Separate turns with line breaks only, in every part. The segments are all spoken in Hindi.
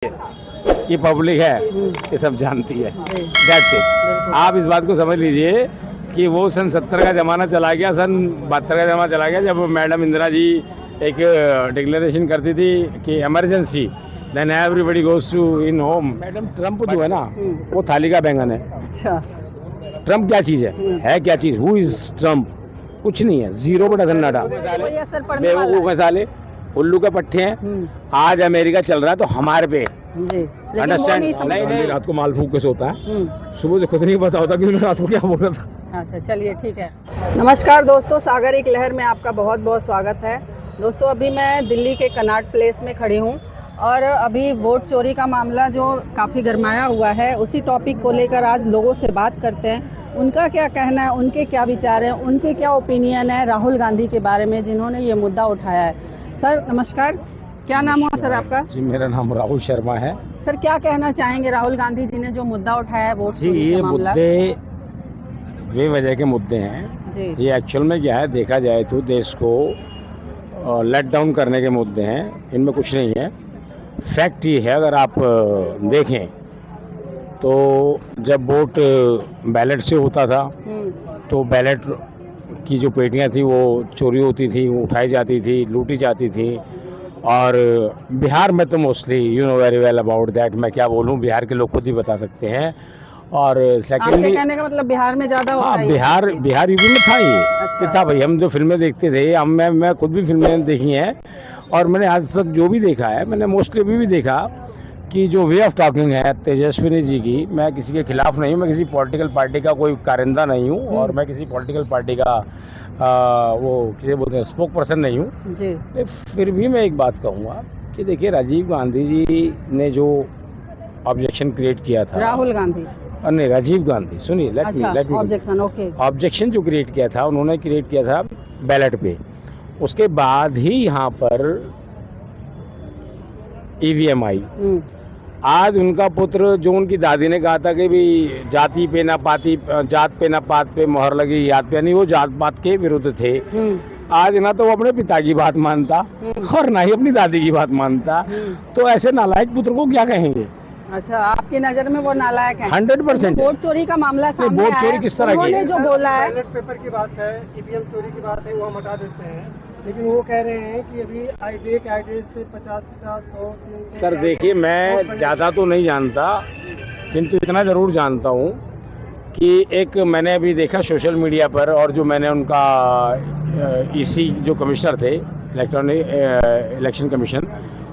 ये पब्लिक है, ये सब जानती है। That's it. आप इस बात को समझ लीजिए कि वो सन 70 का ज़माना चला गया, सन 72 का ज़माना चला गया, जब मैडम इंदिरा जी एक डिक्लेरेशन करती थी कि emergency, then everybody goes to in home. Madam Trump जो है ना, वो थाली का बैंगन है।
अच्छा,
ट्रम्प क्या चीज़ है क्या चीज़? Who is Trump? कुछ नहीं है, जीरो पर डजन नाटा।
कोई असर पड़ने वाला
बेवकूफ़ मसाले, उल्लू के पट्टे हैं। आज अमेरिका चल रहा है तो हमारे पे
जी, लेकिन वो
अंडरस्टैंड
नहीं समझ
नहीं, रात को माल फूक के सोता है, सुबह से खुद नहीं पता होता कि उन्होंने रात को क्या बोला था।
अच्छा, चलिए ठीक है। नमस्कार दोस्तों, सागर एक लहर में आपका बहुत बहुत स्वागत है। दोस्तों, अभी मैं दिल्ली के कनॉट प्लेस में खड़ी हूँ और अभी वोट चोरी का मामला जो काफ़ी गरमाया हुआ है, उसी टॉपिक को लेकर आज लोगों से बात करते हैं। उनका क्या कहना है, उनके क्या विचार हैं, उनके क्या ओपिनियन है राहुल गांधी के बारे में, जिन्होंने ये मुद्दा उठाया है। सर नमस्कार, क्या नाम हुआ सर आपका?
जी, मेरा नाम राहुल शर्मा है।
सर क्या कहना चाहेंगे राहुल गांधी जी ने जो मुद्दा उठाया है वोट
जी,
चोरी
ये
का मामला?
मुद्दे बेवजह के मुद्दे हैं।
जी,
ये एक्चुअल में क्या है, देखा जाए तो देश को लेट डाउन करने के मुद्दे हैं, इनमें कुछ नहीं है। फैक्ट ये है, अगर आप देखें तो जब वोट बैलेट से होता था तो बैलेट की जो पेटियां थी वो चोरी होती थी, वो उठाई जाती थी, लूटी जाती थी। और बिहार में तो mostly you know very well about that, मैं क्या बोलूं, बिहार के लोग खुद ही बता सकते हैं। और
आपके
सेकेंडली,
कहने का मतलब बिहार में ज़्यादा होता
हाँ,
है ये
बिहार
चीज़?
यूपी में था ये।
अच्छा।
ये था भाई, हम जो फिल्में देखते थे, हम मैं खुद भी फिल्में देखी हैं और मैंने आज तक जो भी देखा है, मैंने मोस्टली अभी भी देखा कि जो वे ऑफ टॉकिंग है तेजस्विनी जी की, मैं किसी के खिलाफ नहीं हूँ, मैं किसी पॉलिटिकल पार्टी का कोई कारिंदा नहीं हूँ और मैं किसी पॉलिटिकल पार्टी का वो किसे बोलते हैं, स्पोक पर्सन नहीं हूँ।
जी,
फिर भी मैं एक बात कहूँगा कि देखिए, राजीव गांधी जी ने जो ऑब्जेक्शन क्रिएट किया था,
राहुल गांधी।
नहीं, राजीव गांधी, सुनिए, लेट
अच्छा,
मी
ऑब्जेक्शन, ओके।
ऑब्जेक्शन जो क्रिएट किया था, उन्होंने क्रिएट किया था बैलेट पे। उसके बाद ही यहाँ पर ईवीएम आई। आज उनका पुत्र, जो उनकी दादी ने कहा था कि भी जाति पे ना पाती, जात पे ना पात पे मोहर लगी, याद पे नहीं, वो जात पात के विरुद्ध थे। आज ना तो वो अपने पिता की बात मानता और ना ही अपनी दादी की बात मानता, तो ऐसे नालायक पुत्र को क्या कहेंगे?
अच्छा, आपकी नज़र में वो नालायक है?
100%
वोट चोरी का मामला सामने
वोट
आया
चोरी
है,
किस तरह की
उन्होंने
है?
जो बोला है,
बैलेट पेपर की बात है, ईवीएम चोरी की बात है, वो हम हटा देते हैं। लेकिन वो कह रहे हैं कि अभी एक एड्रेस पे 50-50, 100।
सर देखिए, मैं ज़्यादा तो नहीं जानता, किंतु इतना ज़रूर जानता हूँ कि एक मैंने अभी देखा सोशल मीडिया पर, और जो मैंने उनका ईसी जो कमिश्नर थे, इलेक्ट्रॉनिक इलेक्शन कमीशन,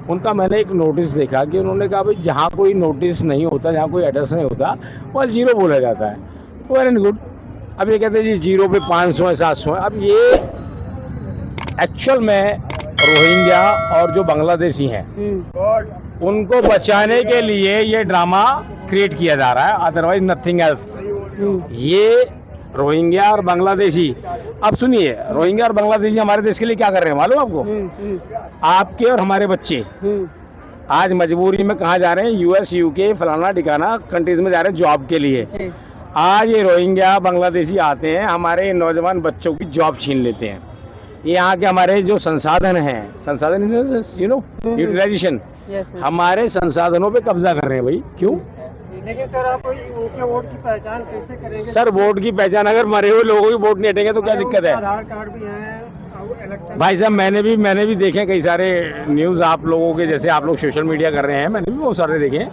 उनका मैंने एक नोटिस देखा कि उन्होंने कहा भाई जहाँ कोई नोटिस नहीं होता, जहाँ कोई एड्रेस नहीं होता, वह जीरो बोला जाता है। Very good. अब ये कहते हैं जी जीरो पे 500 है, 700 है। अब ये एक्चुअल में रोहिंग्या और जो बांग्लादेशी हैं, उनको बचाने के लिए ये ड्रामा क्रिएट किया जा रहा है, अदरवाइज नथिंग एल्स। ये रोहिंग्या और बांग्लादेशी, अब सुनिए, रोहिंग्या और बांग्लादेशी हमारे देश के लिए क्या कर रहे हैं मालूम आपको? आपके और हमारे बच्चे आज मजबूरी में कहाँ जा रहे हैं? यूएस, यूके, फलाना ठिकाना कंट्रीज में जा रहे हैं जॉब के लिए। आज ये रोहिंग्या बांग्लादेशी आते हैं, हमारे नौजवान बच्चों की जॉब छीन लेते हैं। ये यहाँ के हमारे जो संसाधन हैं, संसाधन यू नो यूटिलाइजेशन, हमारे संसाधनों पे कब्जा कर रहे हैं भाई। क्यों?
लेकिन सर, आप उनके वोट की पहचान कैसे करेंगे?
सर वोट की पहचान, अगर मरे हुए लोगों की वोट नहीं हटेंगे तो क्या दिक्कत है?
आधार कार्ड भी है, इलेक्शन।
भाई साहब, मैंने भी देखे कई सारे न्यूज़ आप लोगों के, जैसे आप लोग सोशल मीडिया कर रहे हैं, मैंने भी बहुत सारे देखे।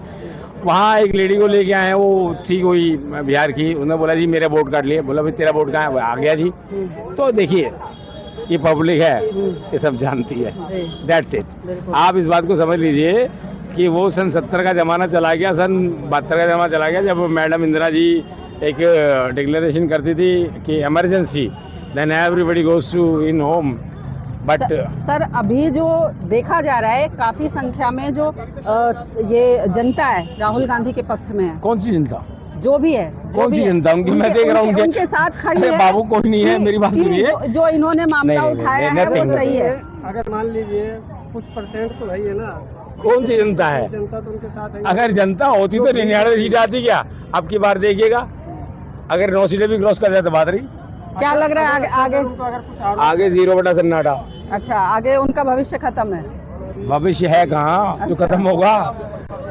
वहाँ एक लेडी को लेके आए हैं, वो थी कोई बिहार की, उन्होंने बोला जी मेरे वोट कार्ड लिए, बोला भाई तेरा वोट कहाँ है? आ गया जी। तो देखिए, ये पब्लिक है, ये सब जानती है। That's it. आप इस बात को समझ लीजिए कि वो सन 70 का ज़माना चला गया, सन 72 का ज़माना चला गया, जब मैडम इंदिरा जी एक डिक्लेरेशन करती थी कि emergency, then everybody goes to in home. But
sir अभी जो देखा जा रहा है, काफ़ी संख्या में जो ये जनता है राहुल गांधी के पक्ष में है।
कौन सी जनता?
जो भी है,
कौन सी जनता? उनकी मैं देख रहा हूँ
उनके साथ खड़ी
अरे
है।
बाबू कोई नहीं है, मेरी बात सुनिए।
जो इन्होंने मामला
नहीं,
उठाया
नहीं,
है वो
नहीं,
सही है।
अगर मान लीजिए कुछ परसेंट तो है ना,
कौन सी जनता है?
जनता तो उनके साथ है।
अगर जनता होती तो 99 सीट आती क्या? अब की बार देखिएगा, अगर 9 सीटें भी क्रॉस कर जाए तो बात रही।
क्या लग रहा है आगे?
आगे 0 बटा सन्नाटा।
अच्छा, आगे उनका भविष्य खत्म है?
भविष्य है कहाँ जो खत्म होगा?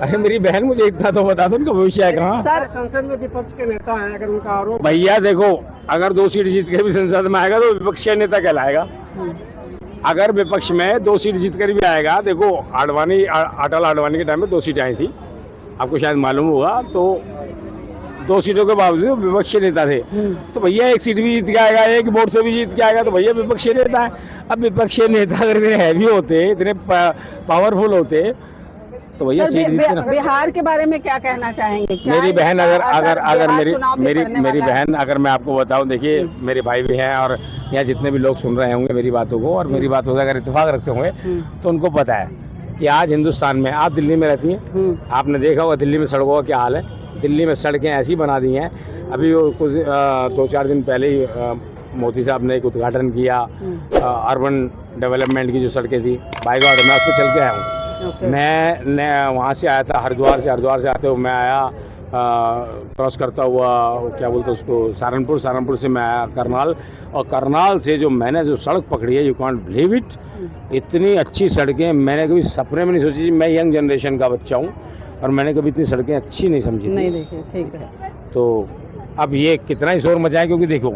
अरे मेरी बहन, मुझे इतना तो बता दो उनका भविष्य है कहाँ।
सर
संसद में विपक्ष के नेता हैं, अगर उनका आरोप
भैया देखो, अगर 2 सीट जीत कर भी संसद में आएगा तो विपक्ष का नेता कहलाएगा। अगर विपक्ष में 2 सीट जीत कर भी आएगा, देखो अटल आडवाणी के टाइम में 2 सीटें आई थी, आपको शायद मालूम होगा। तो 2 सीटों के बावजूद विपक्षी नेता थे। तो भैया 1 सीट भी जीत के आएगा, 1 वोट से भी जीत के आएगा, तो भैया विपक्षी नेता है। अब विपक्षी नेता अगर इतने हैवी होते, इतने पावरफुल होते, तो भैया सीट जीतते ना।
बिहार के बारे में क्या कहना चाहेंगे? क्या
मेरी बहन अगर मेरी
वाला है?
बहन अगर मैं आपको बताऊं, देखिए मेरे भाई भी हैं और यहाँ जितने भी लोग सुन रहे होंगे मेरी बातों को, और मेरी बातों से अगर इत्तेफाक रखते होंगे तो उनको पता है कि आज हिंदुस्तान में, आप दिल्ली में रहती हैं, आपने देखा होगा दिल्ली में सड़कों का क्या हाल है। दिल्ली में सड़कें ऐसी बना दी हैं, अभी वो कुछ 2-4 दिन पहले ही मोदी साहब ने एक उद्घाटन किया अर्बन डेवलपमेंट की जो सड़कें थी बाईघाट, मैं उस पर चल के आया हूँ। मैं वहाँ से आया था हरिद्वार से आते हुए मैं आया क्रॉस करता हुआ, क्या बोलते हैं उसको, सहारनपुर से मैं आया करनाल, और करनाल से जो मैंने जो सड़क पकड़ी है, यू कांट बिलीव इट, इतनी अच्छी सड़कें मैंने कभी सपने में नहीं सोची। मैं यंग जनरेशन का बच्चा हूँ और मैंने कभी इतनी सड़कें अच्छी नहीं समझी,
नहीं देखी। ठीक है,
तो अब ये कितना ही शोर मचाए, क्योंकि देखो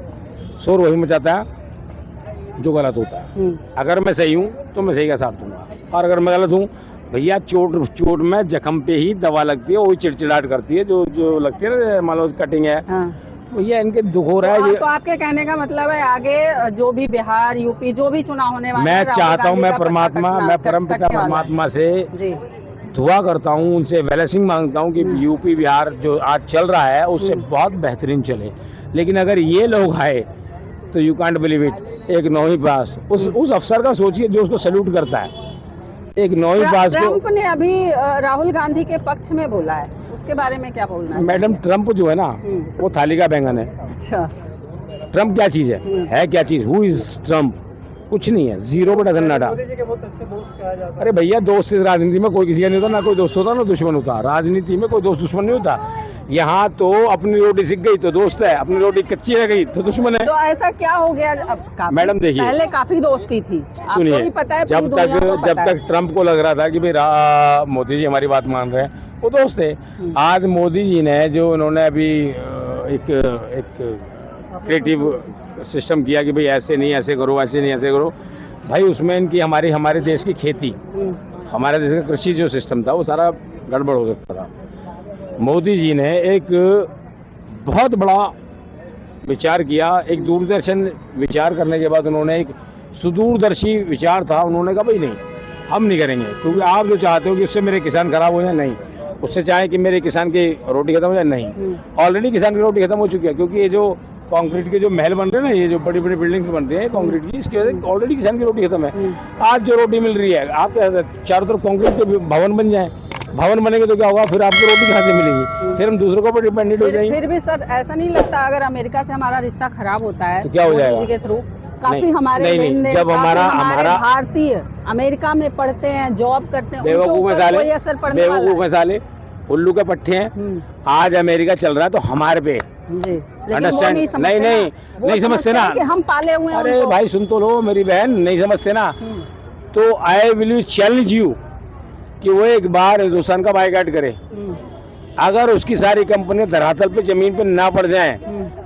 शोर वही मचाता है जो गलत होता है। अगर मैं सही हूँ तो मैं सही का साथ दूंगा, और अगर मैं गलत हूँ, भैया चोट में जख्म पे ही दवा लगती है, वही चिड़चिड़ाहट करती है जो लगती है ना, मान लो कटिंग है। भैया इनके दुख हो रहा है।
तो आपके कहने का मतलब है आगे जो भी बिहार, यूपी, जो भी चुनाव होने वाले,
मैं चाहता हूँ, मैं परमपिता परमात्मा से दुआ करता हूँ, उनसे ब्लेसिंग मांगता हूँ कि यूपी बिहार जो आज चल रहा है उससे बहुत बेहतरीन चले। लेकिन अगर ये लोग आए तो यू कांट बिलीव इट, एक 9वीं पास उस अफसर का सोचिए जो उसको सैल्यूट करता है, एक 9वीं पास को।
ट्रंप ने अभी राहुल गांधी के पक्ष में बोला है, उसके बारे में क्या बोलना है?
मैडम, ट्रंप जो है ना, वो थाली का बैंगन है।
अच्छा,
ट्रंप क्या चीज़ है क्या चीज़? Who is Trump? कुछ नहीं है, 0 पर डजन नाटा।
मोदी जी के बहुत अच्छे दोस्त कहा जाता है।
अरे भैया, दोस्त से राजनीति में कोई किसी का नहीं होता, ना कोई दोस्त होता ना दुश्मन होता। राजनीति में कोई दोस्त दुश्मन नहीं होता। यहाँ तो अपनी रोटी सिक गई तो दोस्त है, अपनी रोटी कच्ची रह गई तो दुश्मन है।
तो ऐसा क्या हो गया? अब
मैडम देखिए,
पहले काफी दोस्ती थी,
सुनिए,
पता है,
जब तक ट्रंप को लग रहा था कि भाई मोदी जी हमारी बात मान रहे हैं, वो दोस्त थे। आज मोदी जी ने जो उन्होंने अभी एक क्रिएटिव सिस्टम किया कि भाई ऐसे नहीं ऐसे करो, ऐसे नहीं ऐसे करो, भाई उसमें इनकी हमारे देश की खेती, हमारे देश का कृषि जो सिस्टम था वो सारा गड़बड़ हो सकता था। मोदी जी ने एक बहुत बड़ा विचार किया, एक दूरदर्शन विचार करने के बाद उन्होंने एक सुदूरदर्शी विचार था। उन्होंने कहा भाई नहीं, हम नहीं करेंगे, क्योंकि आप जो चाहते हो कि उससे मेरे किसान खराब हो जाए, नहीं, उससे चाहे कि मेरे किसान की रोटी खत्म हो जाए, नहीं, ऑलरेडी किसान की रोटी खत्म हो चुकी है। क्योंकि ये जो कंक्रीट के जो महल बन रहे हैं ना, ये जो बड़ी बड़ी बिल्डिंग्स बन रही हैं कंक्रीट की, इसकी वजह से ऑलरेडी किसान की रोटी खत्म है। आज जो रोटी मिल रही है, आप चारों तरफ कंक्रीट के भवन बन जाए, भवन बनेंगे तो क्या होगा, फिर आपको रोटी कहाँ से मिलेगी? फिर हम दूसरों को डिपेंडेंट हो जाएंगे।
फिर भी सर ऐसा नहीं लगता अगर अमेरिका से हमारा रिश्ता खराब होता है
तो क्या हो जाएगा?
के थ्रू काफी हमारे
जब हमारा
भारतीय अमेरिका में पढ़ते हैं, जॉब करते हैं,
कोई
असर पड़ने वाला है?
साले उल्लू के पट्टे हैं। आज अमेरिका चल रहा है तो हमारे पे अंडरस्टैंड नहीं समझते ना
कि हम पाले हुए हैं।
अरे भाई सुन तो लो मेरी बहन, नहीं समझते ना, तो आई विल चैलेंज यू कि वो एक बार हिंदुस्तान का बायकॉट करे। अगर उसकी सारी कंपनियां धरातल पे जमीन पे ना पड़ जाएं।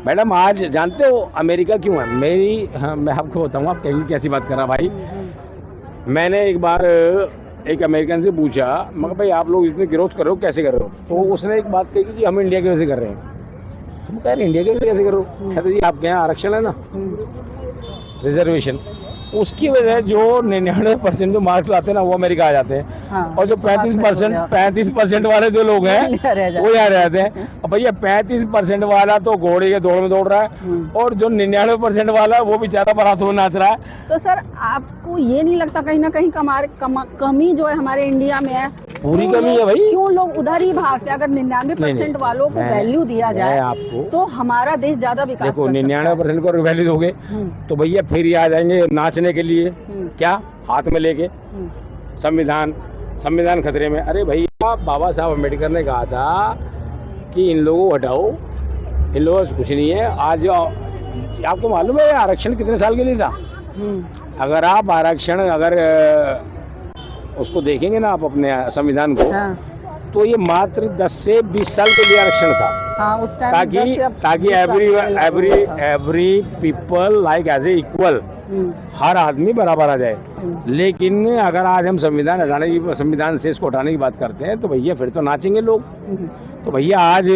मैडम, आज जानते हो अमेरिका क्यों है? मैं आपको बताऊंगा, आप कहीं कैसी बात कर रहा भाई। मैंने एक बार एक अमेरिकन से पूछा, मगर भाई आप लोग इतने ग्रोथ कर रहे हो, कैसे कर रहे हो? तो उसने एक बात कही कि हम इंडिया की वजह से कर रहे हैं। तुम कह रहे इंडिया की वजह से कैसे कर रहे हो? कहते जी आपके यहाँ आरक्षण है ना, रिजर्वेशन, उसकी वजह जो 99% जो मार्क्स लाते हैं ना वो अमेरिका आ जाते हैं। और जो 35% वाले जो लोग हैं वो यहाँ रहते हैं। अब भैया 35% वाला तो घोड़े के दौड़ में दौड़ रहा है, और जो 99% वाला वो बेचारा बारात में नाच रहा है।
तो सर आपको ये नहीं लगता कहीं ना कहीं कमी जो है हमारे इंडिया में है?
पूरी कमी है भाई।
क्यों लोग उधर ही भागते हैं? अगर 99% वालों को वैल्यू दिया जाए आपको, तो हमारा देश ज्यादा विकास कर सकता है।
99% को वैल्यू दोगे तो भैया फिर ये आ जाएंगे नाचने के लिए, क्या हाथ में लेके संविधान खतरे में। अरे भैया, बाबा साहब अम्बेडकर ने कहा था कि इन लोगों को हटाओ, इन लोगों से कुछ नहीं है। आज आपको मालूम है आरक्षण कितने साल के लिए था? अगर आप आरक्षण उसको देखेंगे ना आप अपने संविधान को, तो ये मात्र 10 से 20 साल के लिए आरक्षण था,
हाँ उस टाइम
ताकि every people like as a equal, हर आदमी बराबर आ जाए। लेकिन अगर आज हम संविधान से इसको हटाने की बात करते हैं तो भैया फिर तो नाचेंगे लोग। तो भैया आज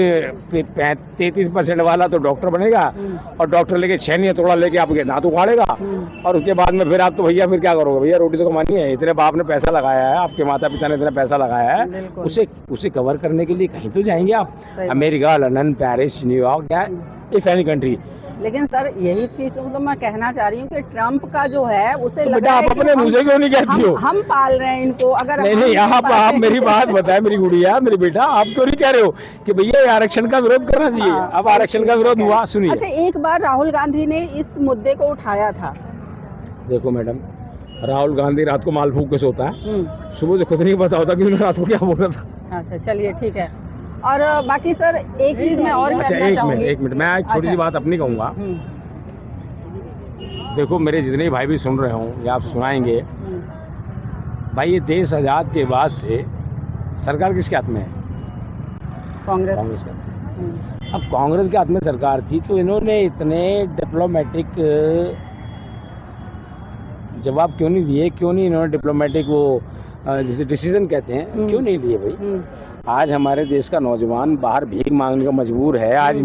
33% वाला तो डॉक्टर बनेगा और डॉक्टर लेके 6 नहीं थोड़ा लेके आपके दांत उखाड़ेगा और उसके बाद में फिर आप तो भैया फिर क्या करोगे? भैया रोटी तो कमानी है, इतने बाप ने पैसा लगाया है, आपके माता पिता ने इतना पैसा लगाया है, उसे कवर करने के लिए कहीं तो जाएंगे आप, अमेरिका, लंदन, पेरिस, न्यूयॉर्क, या इफ एनी कंट्री।
लेकिन सर यही चीज तो मैं कहना चाह रही हूँ कि ट्रम्प का जो है उसे
तो
लग रहा है
अपने मुझे क्यों नहीं कहती हो?
हम पाल रहे हैं इनको। अगर
नहीं आप मेरी बात बताए, मेरी गुड़िया, मेरी बेटा, आप क्यों नहीं कह रहे हो कि भैया आरक्षण का विरोध करना चाहिए? अब आरक्षण का विरोध हुआ, सुनिए।
अच्छा, एक बार राहुल गांधी ने इस मुद्दे को उठाया था। देखो
मैडम, राहुल गांधी रात को मालफूक के सोता है, सुबह से खुद नहीं पता होता कि रात को क्या बोल रहा था।
अच्छा चलिए ठीक है। और बाकी सर एक चीज मैं और कहना चाहूंगी।
एक मिनट मैं एक छोटी सी बात अपनी कहूँगा। देखो मेरे जितने भाई भी सुन रहे हों या आप सुनाएंगे, भाई ये देश आज़ाद के बाद से सरकार किसके हाथ में है? कांग्रेस के हाथ में। अब कांग्रेस के हाथ में सरकार थी तो इन्होंने इतने डिप्लोमेटिक जवाब क्यों नहीं दिए? क्यों नहीं इन्होंने डिप्लोमेटिक वो जैसे डिसीजन कहते हैं, क्यों नहीं लिए भाई? आज हमारे देश का नौजवान बाहर भीख मांगने का मजबूर है। आज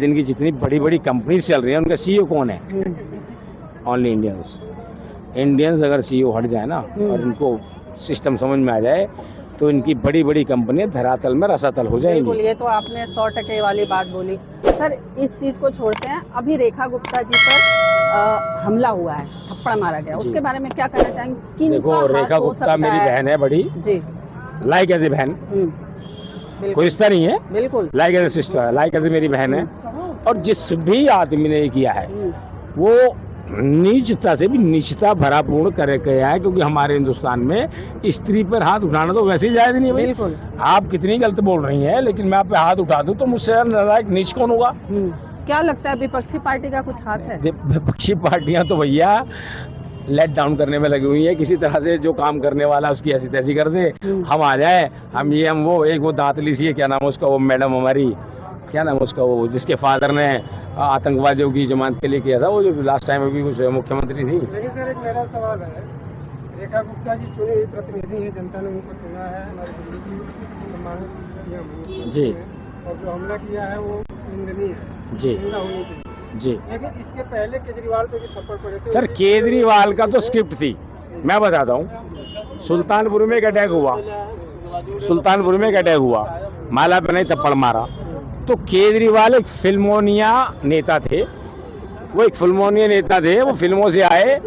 इनकी जितनी बड़ी बड़ी कंपनीज चल रही हैं उनका सीईओ कौन है? ओनली इंडियंस अगर सीईओ हट जाए ना और इनको सिस्टम समझ में आ जाए तो इनकी बड़ी बड़ी कंपनियां धरातल में रसातल हो जाएंगी।
बिल्कुल, ये तो आपने 100% वाली बात बोली। सर इस चीज़ को छोड़ते हैं, अभी रेखा गुप्ता जी पर हमला हुआ है, थप्पड़ मारा गया, उसके बारे में क्या कहना चाहेंगे?
देखो रेखा गुप्ता मेरी बहन है बड़ी जी, लाइक एज ए बहन, कोई रिश्ता नहीं है, बिल्कुल like as a sister, like as a मेरी बहन है। और जिस भी आदमी ने किया है वो नीचता से भी नीचता भरापूर्ण करे गया है, क्योंकि हमारे हिंदुस्तान में स्त्री पर हाथ उठाना तो वैसे ही जायज नहीं है। बिल्कुल, आप कितनी गलत बोल रही हैं, लेकिन मैं आप पे हाथ उठा दूं तो मुझसे नालायक नीच कौन होगा?
क्या लगता है विपक्षी पार्टी का कुछ हाथ है?
विपक्षी पार्टियां तो भैया लेट डाउन करने में लगी हुई है, किसी तरह से जो काम करने वाला उसकी ऐसी तैसी कर दे, हम आ जाए, हम वो एक वो दांतली सी है, क्या नाम उसका, वो मैडम हमारी, क्या नाम उसका, वो जिसके फादर ने आतंकवादियों की जमानत के लिए किया था, वो जो लास्ट टाइम अभी कुछ मुख्यमंत्री थी।
लेकिन सर एक मेरा सवाल है, रेखा गुप्ता जी चुनी हुई प्रतिनिधि है, जनता ने उनको चुना है, हमारी दिल्ली की सम्मानित सीएम जी, और जो हमला किया है वो निंदनीय है जी, होनी चाहिए जी। लेकिन इसके पहले केजरीवाल पे भी थप्पड़ पड़े थे।
सर केजरीवाल का तो स्क्रिप्ट थी, मैं बताता हूँ। सुल्तानपुर में एक अटैक हुआ, माला पे नहीं थप्पड़ मारा, तो केजरीवाल एक फिल्मोनिया नेता थे, वो फिल्मों से आए,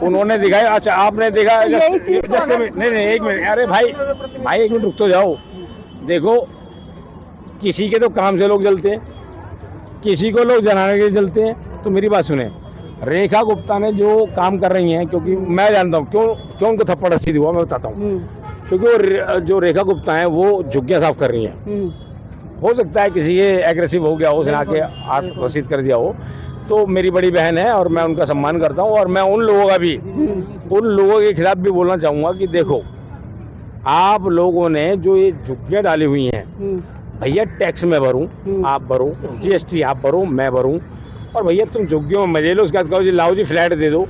उन्होंने दिखाया। अच्छा आपने देखा जैसे नहीं एक मिनट, अरे भाई एक मिनट रुक तो जाओ। देखो किसी के तो काम से लोग जलते हैं, किसी को लोग जलाने के जलते हैं। तो मेरी बात सुने, रेखा गुप्ता ने जो काम कर रही हैं, क्योंकि मैं जानता हूँ क्यों उनको थप्पड़ रसीद हुआ, मैं बताता हूँ। क्योंकि वो जो रेखा गुप्ता हैं वो झुग्गियाँ साफ कर रही हैं। हो सकता है किसी के एग्रेसिव हो गया हो, उसने आके हाथ रसीद कर दिया हो, तो मेरी बड़ी बहन है और मैं उनका सम्मान करता हूँ। और मैं उन लोगों के खिलाफ भी बोलना चाहूँगा कि देखो आप लोगों ने जो ये झुग्गियाँ डाली हुई हैं, भैया टैक्स मैं भरूँ, आप भरो, जीएसटी आप भरो, मैं भरूँ, और भैया तुम झुग्गियों में मजे लो, उसके बाद कहो जी लाओ जी फ्लैट दे दो।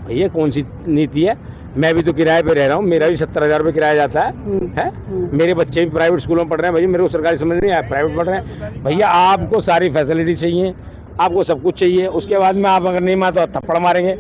भैया कौन सी नीति है? मैं भी तो किराए पे रह रहा हूँ, मेरा भी 70,000 रुपये किराया जाता है, मेरे बच्चे भी प्राइवेट स्कूलों में पढ़ रहे हैं, भैया मेरे को सरकारी समझ नहीं आया, प्राइवेट पढ़ रहे हैं। भैया आपको सारी फैसिलिटी चाहिए, आपको सब कुछ चाहिए, उसके बाद में आप अगर नहीं माने तो थप्पड़ मारेंगे,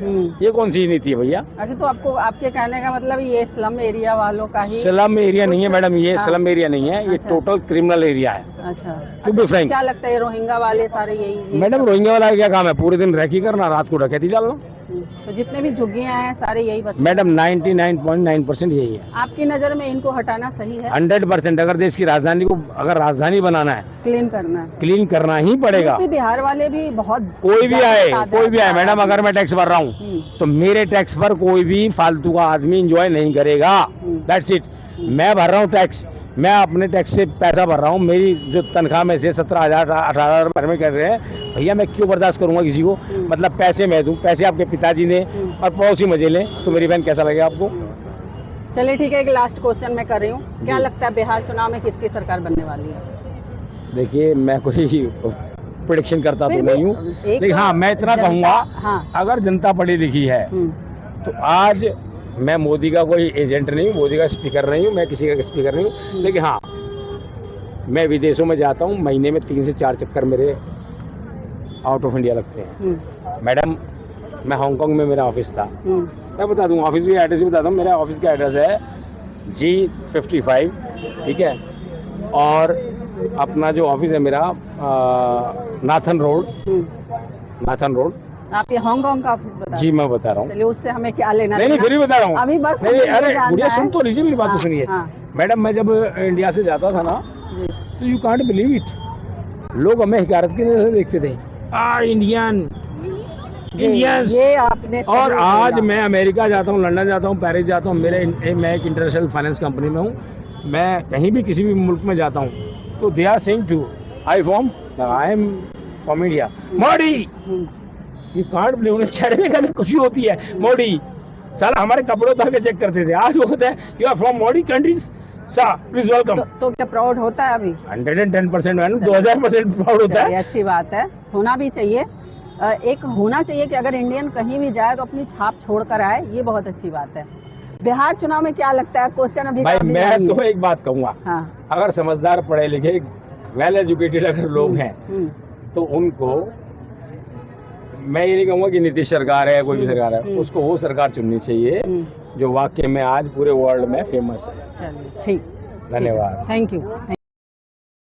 ये कौन सी नीति है भैया? अच्छा, तो आपको आपके कहने का मतलब ये स्लम एरिया वालों का ही? स्लम एरिया नहीं है मैडम, ये स्लम एरिया नहीं है, ये टोटल क्रिमिनल एरिया है। अच्छा, टू बी फ्रैंक। क्या लगता है रोहिंगा वाले सारे यही? मैडम रोहिंगा वाला क्या काम है? पूरे दिन रैकी करना, रात को डकैती डालना। तो जितने भी झुग्गियां हैं सारे यही बस? मैडम 99.9% यही है। आपकी नज़र में इनको हटाना सही है? 100%। अगर देश की राजधानी को अगर राजधानी बनाना है, क्लीन करना ही पड़ेगा। बिहार वाले भी बहुत, कोई भी आए मैडम, अगर मैं टैक्स भर रहा हूँ तो मेरे टैक्स पर कोई भी फालतू का आदमी इंजॉय नहीं करेगा। That's it. मैं भर रहा हूँ टैक्स, मैं अपने टैक्स से पैसा भर रहा हूँ, मेरी जो तनख्वाह में से 17,000 18,000 रुपये कर रहे हैं, भैया मैं क्यों बर्दाश्त करूँगा किसी को? मतलब पैसे मैं दूँ, पैसे आपके पिताजी ने और पड़ोसी मजे लें, तो मेरी बहन कैसा लगेगा आपको?
चलिए ठीक है, एक लास्ट क्वेश्चन मैं कर रही हूँ, क्या
जी।
लगता है बिहार चुनाव में किसकी सरकार बनने वाली है?
देखिए मैं कोई प्रोडिक्शन करता तो
फिर
नहीं हूँ,
एक
लेकिन हाँ मैं इतना
जनता-
कहूँगा,
हाँ।
अगर जनता पढ़ी लिखी है तो आज मैं मोदी का कोई एजेंट नहीं हूँ, मोदी का स्पीकर नहीं हूँ, मैं किसी का स्पीकर नहीं हूँ, लेकिन हाँ मैं विदेशों में जाता हूँ, महीने में 3 से 4 चक्कर मेरे आउट ऑफ इंडिया लगते हैं। मैडम मैं हांगकांग में मेरा ऑफिस था, मैं बता दूँ ऑफिस की एड्रेस भी बता दूँ, मेरा ऑफिस का एड्रेस है G55, ठीक है, और अपना जो ऑफिस है मेरा नाथन रोड।
आप ये हांगकांग का ऑफिस बता
जी मैं बता रहा हूँ,
चलिए, उससे हमें क्या लेना
नहीं
देना?
फिर भी बता रहा हूँ,
अभी बस
नहीं
हमें ये
अरे
जानना
मुझे
है।
सुन तो लीजिए, मेरी बात तो
हाँ,
सुनिए।
हाँ।
मैडम मैं जब इंडिया से जाता था ना,
जी।
तो यू कांट बिलीव इट, लोग हमें हिकारत की नजर से देखते थे, इंडियन
जी,
इंडियंस।
ये आपने सही
और आज
बोला।
मैं अमेरिका जाता हूँ, लंदन जाता हूँ, पेरिस जाता हूँ, मैं एक इंटरनेशनल फाइनेंस कंपनी में हूँ, मैं कहीं भी किसी भी मुल्क में जाता हूँ तो they are saying to I am from India, Modi. You can't believe, उन्हें चेहरे में कभी खुशी होती है, मोदी। साला हमारे कपड़े उतार के चेक करते थे, आज वो कहते हैं you are from Modi countries, sir please welcome.
तो क्या प्राउड होता है अभी?
110% 2000% प्राउड होता
चलिए,
है।
अच्छी बात है, होना भी चाहिए। एक होना चाहिए कि अगर इंडियन कहीं भी जाए तो अपनी छाप छोड़ कर आए, ये बहुत अच्छी बात है। बिहार चुनाव में क्या लगता है? क्वेश्चन अभी
भाई
काफी
मैं
जारी
तो
है।
एक बात कहूँगा,
हाँ।
अगर समझदार पढ़े लिखे वेल एजुकेटेड अगर लोग हैं तो उनको, मैं ये नहीं कहूँगा कि नीतीश सरकार है कोई भी सरकार है, उसको वो सरकार चुननी चाहिए जो वाकई में आज पूरे वर्ल्ड में फेमस है।
चलिए ठीक,
धन्यवाद।
Thank you.